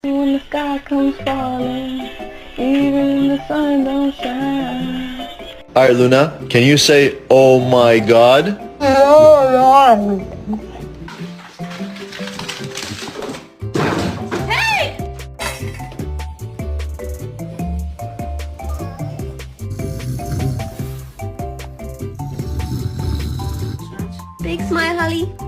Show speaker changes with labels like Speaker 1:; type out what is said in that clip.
Speaker 1: When the sky comes falling, even the sun don't shine.
Speaker 2: All right, Luna, can you say, oh my God?
Speaker 3: Big smile, Holly.